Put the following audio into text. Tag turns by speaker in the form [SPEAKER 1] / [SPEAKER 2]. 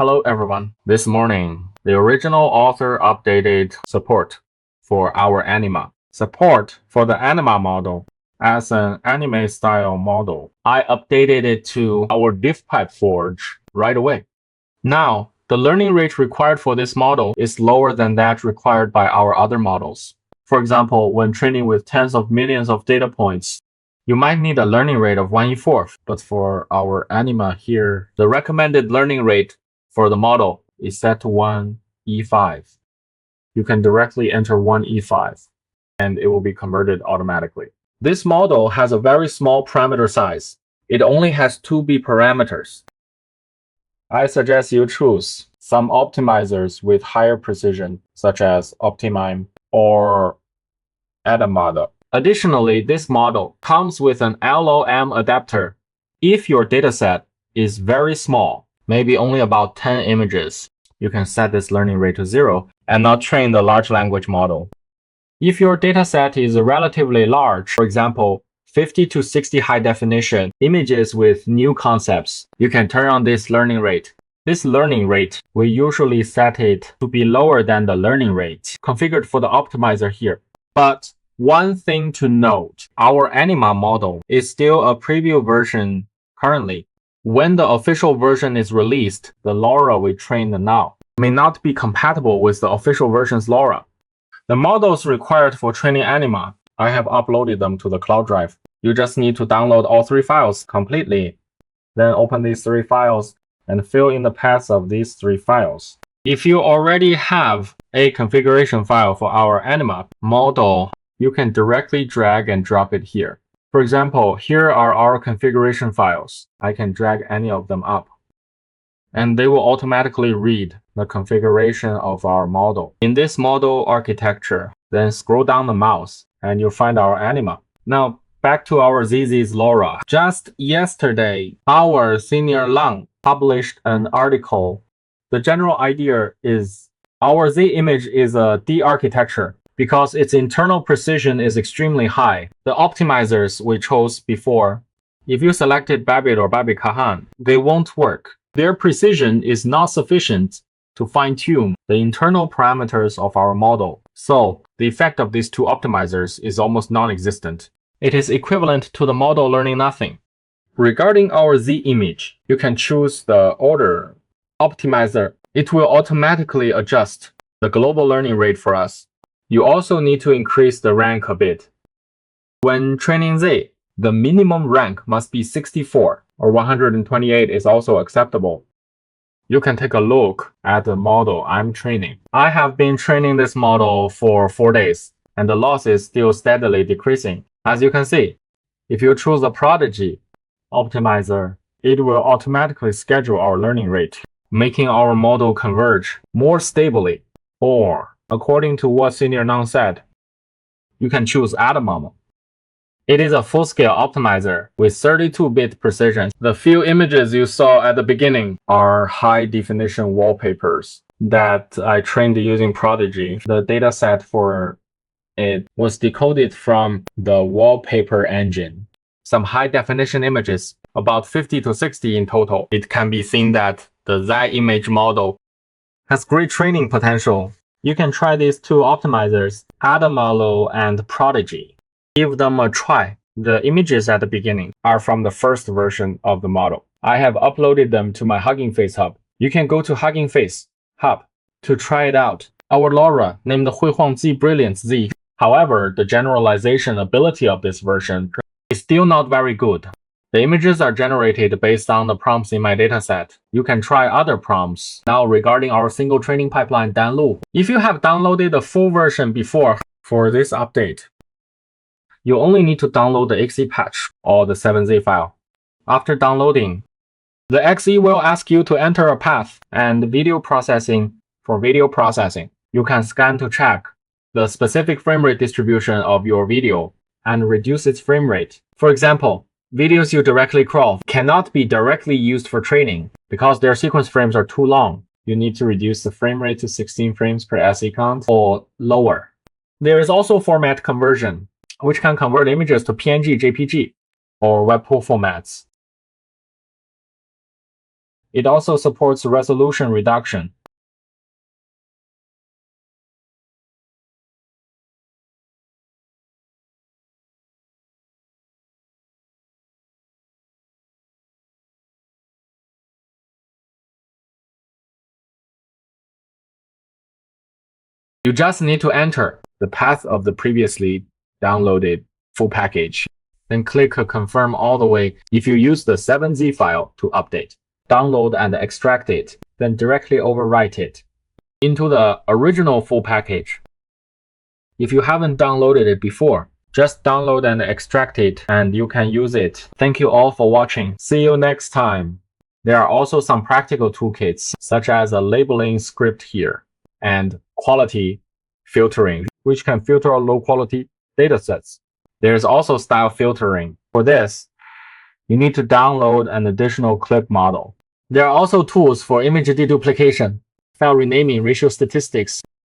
[SPEAKER 1] Hello everyone. This morning, the original author updated support for our Anima. Support for the Anima model as an anime style model. I updated it to our DiffPipe Forge right away. Now, the learning rate required for this model is lower than that required by our other models. For example, when training with tens of millions of data points, you might need a learning rate of 1/4, but for our Anima here, the recommended learning rate for the model is set to 1E5. You can directly enter 1E5, and it will be converted automatically. This model has a very small parameter size. It only has 2B parameters. I suggest you choose some optimizers with higher precision, such as Optimime or Anima. Additionally, this model comes with an LOM adapter. If your dataset is very small, maybe only about 10 images, you can set this learning rate to 0 and not train the large language model. If your dataset is relatively large, for example, 50 to 60 high definition images with new concepts, you can turn on this learning rate. This learning rate, we usually set it to be lower than the learning rate configured for the optimizer here. But one thing to note, our Anima model is still a preview version currently. When the official version is released, the LoRa we trained now may not be compatible with the official version's LoRa. The models required for training Anima, I have uploaded them to the cloud drive. You just need to download all 3 files completely. Then open these 3 files and fill in the paths of these 3 files. If you already have a configuration file for our Anima model, you can directly drag and drop it here. For example, here are our configuration files. I can drag any of them up, and they will automatically read the configuration of our model. In this model architecture, then scroll down the mouse, and you'll find our Anima. Now, back to our ZZ's LoRa. Just yesterday, our senior Lang published an article. The general idea is our Z image is a D architecture because its internal precision is extremely high. The optimizers we chose before, if you selected Babbitt or Babbitt Kahan, they won't work. Their precision is not sufficient to fine-tune the internal parameters of our model. So the effect of these 2 optimizers is almost non-existent. It is equivalent to the model learning nothing. Regarding our Z image, you can choose the order optimizer. It will automatically adjust the global learning rate for us. You also need to increase the rank a bit. When training Z, the minimum rank must be 64 or 128 is also acceptable. You can take a look at the model I'm training. I have been training this model for 4 days, and the loss is still steadily decreasing. As you can see, if you choose the Prodigy optimizer, it will automatically schedule our learning rate, making our model converge more stably. Or, according to what Senior Nang said, you can choose Anima. It is a full-scale optimizer with 32-bit precision. The few images you saw at the beginning are high-definition wallpapers that I trained using Prodigy. The dataset for it was decoded from the wallpaper engine. Some high-definition images, about 50 to 60 in total. It can be seen that the Z image model has great training potential. You can try these 2 optimizers, Anima and Prodigy. Give them a try. The images at the beginning are from the first version of the model. I have uploaded them to my Hugging Face hub. You can go to Hugging Face hub to try it out. Our LoRa named Huihuang Z Brilliance Z. However, the generalization ability of this version is still not very good. The images are generated based on the prompts in my dataset. You can try other prompts. Now, regarding our single training pipeline Danlu, if you have downloaded the full version before for this update, you only need to download the XE patch or the 7Z file. After downloading, the XE will ask you to enter a path and video processing. For video processing, you can scan to check the specific frame rate distribution of your video and reduce its frame rate. For example, videos you directly crawl cannot be directly used for training because their sequence frames are too long. You need to reduce the frame rate to 16 frames per SE count or lower. There is also format conversion, which can convert images to PNG, JPG, or webpool formats. It also supports resolution reduction. You just need to enter the path of the previously downloaded full package. Then click Confirm all the way if you use the 7Z file to update. Download and extract it, then directly overwrite it into the original full package. If you haven't downloaded it before, just download and extract it and you can use it. Thank you all for watching. See you next time. There are also some practical toolkits, such as a labeling script here and quality filtering, which can filter low quality datasets. There's also style filtering. For this, you need to download an additional clip model. There are also tools for image deduplication, file renaming, ratio statistics,